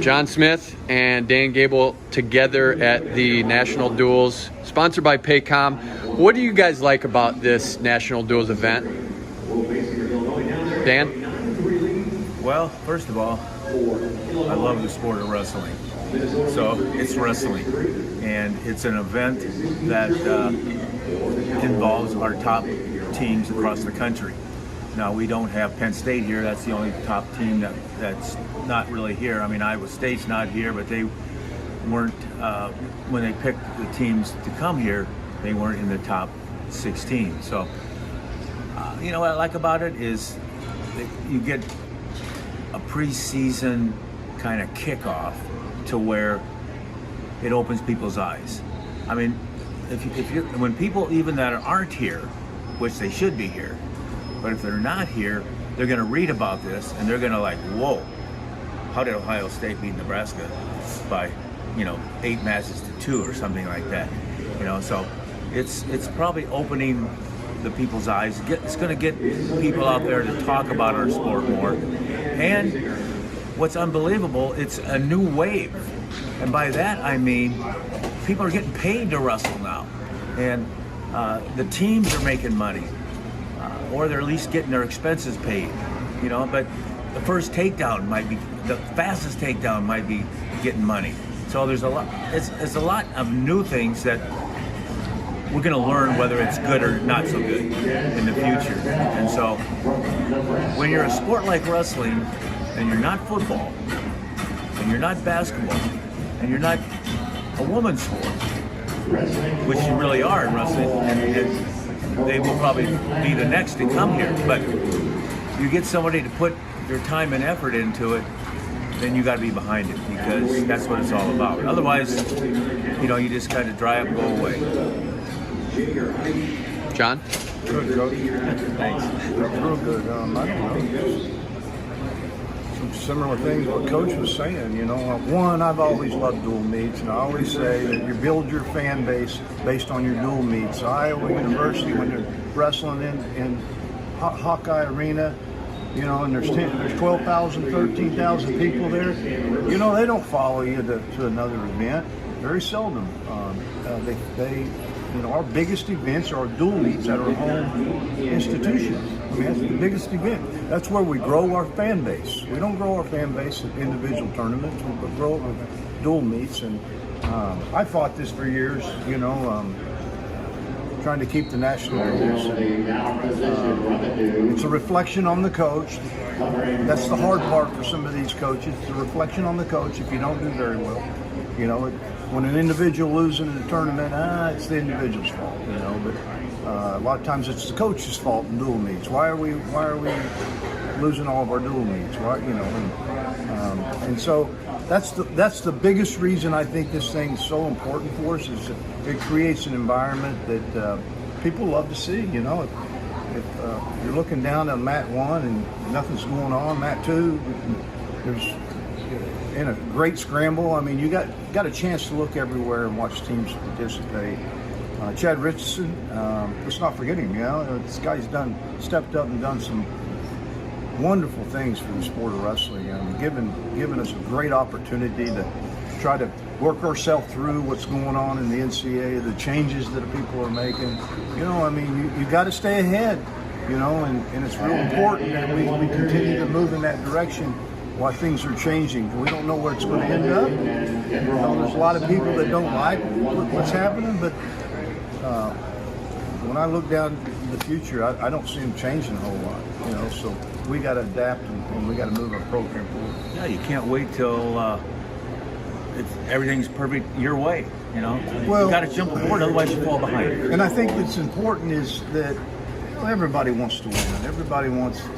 John Smith and Dan Gable together at the National Duels, sponsored by Paycom. What do you guys like about this National Duels event? Dan? Well, first of all, I love the sport of wrestling. So it's wrestling, and it's an event that involves our top teams across the country. Now, we don't have Penn State here. That's the only top team that's not really here. I mean, Iowa State's not here, but they weren't, when they picked the teams to come here, they weren't in the top 16. So, you know what I like about it is that you get a preseason kind of kickoff to where it opens people's eyes. I mean, when people even that aren't here, which they should be here, but if they're not here, they're going to read about this and they're going to like, whoa, how did Ohio State beat Nebraska by, 8 matches to 2 or something like that? So it's probably opening the people's eyes. It's going to get people out there to talk about our sport more. And what's unbelievable, it's a new wave. And by that, I mean, people are getting paid to wrestle now. And the teams are making money. Or they're at least getting their expenses paid, but the first takedown the fastest takedown might be getting money. So there's a lot of new things that we're gonna learn whether it's good or not so good in the future. And so when you're a sport like wrestling and you're not football and you're not basketball and you're not a woman's sport, which you really are in wrestling, and they will probably be the next to come here. But you get somebody to put their time and effort into it, then you got to be behind it, because that's what it's all about. Otherwise, you just kind of dry up and go away. John? Good, Coach. Thanks. That's real good. I don't know. Some similar things what Coach was saying. One, I've always loved dual meets, and I always say that you build your fan base based on your dual meets. Iowa University, when they're wrestling in Hawkeye Arena, and there's 12,000, 13,000 people there. They don't follow you to another event. Very seldom. Our biggest events are dual meets at our home institutions. I mean, that's the biggest event. That's where we grow our fan base. We don't grow our fan base at individual tournaments. We grow it with dual meets. And I fought this for years, trying to keep the national rules. It's a reflection on the coach. That's the hard part for some of these coaches. It's a reflection on the coach if you don't do very well. When an individual loses in a tournament, it's the individual's fault. But a lot of times it's the coach's fault in dual meets. Why are we losing all of our dual meets? Why, and so that's the biggest reason I think this thing's so important for us, is it creates an environment that people love to see. If you're looking down at mat 1 and nothing's going on, mat 2, there's in a great scramble. I mean, you got a chance to look everywhere and watch teams participate. Chad Richardson, let's not forget him. This guy's stepped up and done some wonderful things for the sport of wrestling. Given us a great opportunity to try to work ourselves through what's going on in the NCAA, the changes that people are making. You got to stay ahead. And it's real important that we continue to move in that direction while things are changing. We don't know where it's going to end up. There's a lot of people that don't like what's happening, but when I look down the future, I don't see them changing a whole lot. So we got to adapt and we got to move our program forward. Yeah, you can't wait till everything's perfect your way. Well, you got to jump aboard, otherwise you fall behind. And I think what's important is that everybody wants to win. Everybody wants to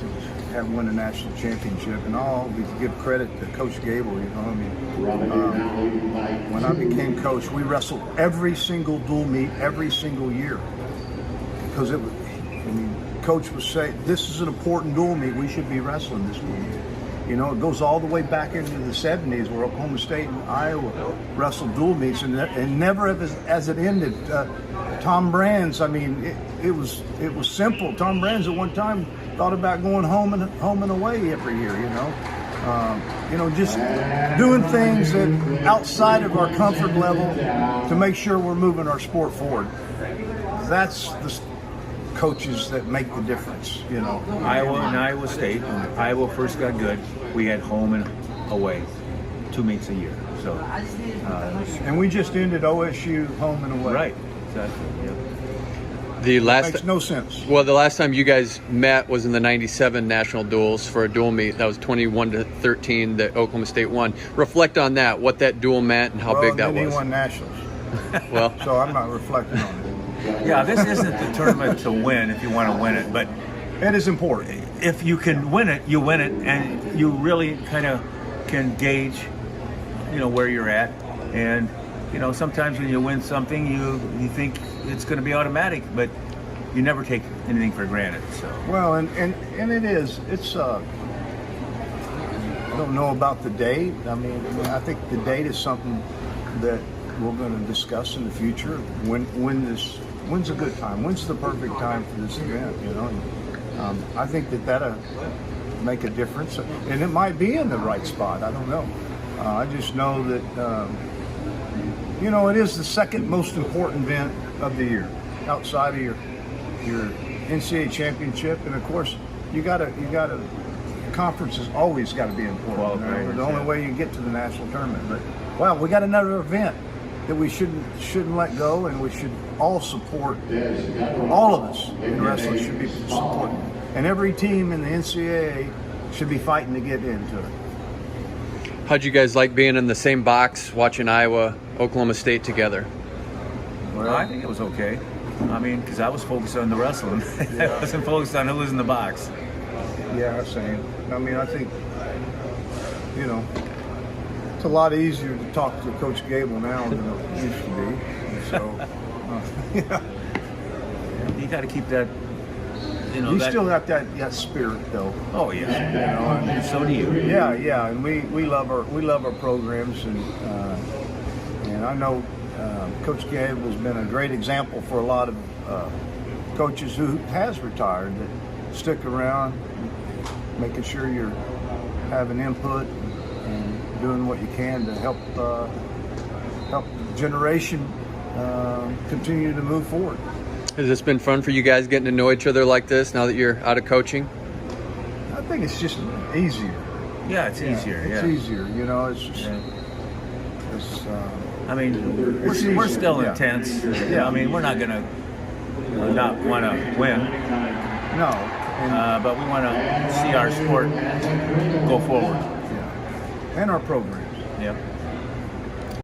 win a national championship, and I'll always give credit to Coach Gable. When I became coach, we wrestled every single dual meet every single year, because Coach would say, this is an important dual meet, we should be wrestling this dual meet. It goes all the way back into the 70s, where Oklahoma State and Iowa wrestled dual meets, and never as it ended. Tom Brands, it was simple. Tom Brands at one time thought about going home and away every year. Just doing things that outside of our comfort level to make sure we're moving our sport forward. That's the coaches that make the difference. Iowa State, when Iowa first got good, we had home and away, 2 meets a year. So, and we just ended OSU home and away. Right, exactly. Yeah. The last Makes no sense. Well, the last time you guys met was in the '97 national duels for a dual meet. That was 21-13 that Oklahoma State won. Reflect on that, what that duel meant and how big that He was. won nationals, Well, so I'm not reflecting on it. Yeah, this isn't the tournament to win if you want to win it, but It is important. if you can win it, you win it, and you really kind of can gauge, where you're at. And sometimes when you win something, you think it's going to be automatic, but you never take anything for granted. So Well, and it is. It's. I don't know about the date. I mean, I think the date is something that we're going to discuss in the future. When's a good time? When's the perfect time for this event? I think that'll make a difference, and it might be in the right spot. I don't know. I just know that it is the second most important event of the year, outside of your NCAA championship, and of course you gotta. Conference has always got to be important. The only way you get to the national tournament. But wow, we got another event that we shouldn't let go, and we should all support. All of us in wrestling should be supporting, and every team in the NCAA should be fighting to get into it. how'd you guys like being in the same box, watching Iowa, Oklahoma State together? Well, I think it was okay. I mean, because I was focused on the wrestling. I wasn't focused on who was in the box. Yeah, same. I mean, I think it's a lot easier to talk to Coach Gable now than it used to be. So, You got to keep that. He's still got that spirit, though. Oh yeah. And so do you. Yeah, and we love our programs, and I know Coach Gable's been a great example for a lot of coaches who has retired that stick around, making sure you're having input and doing what you can to help the generation continue to move forward. Has this been fun for you guys getting to know each other like this now that you're out of coaching? I think it's just easier. Yeah, it's easier. It's easier. It's just. I mean, we're still intense. I mean, we're not gonna not want to win. No. But we want to see our sport go forward. Yeah. And our programs. Yep.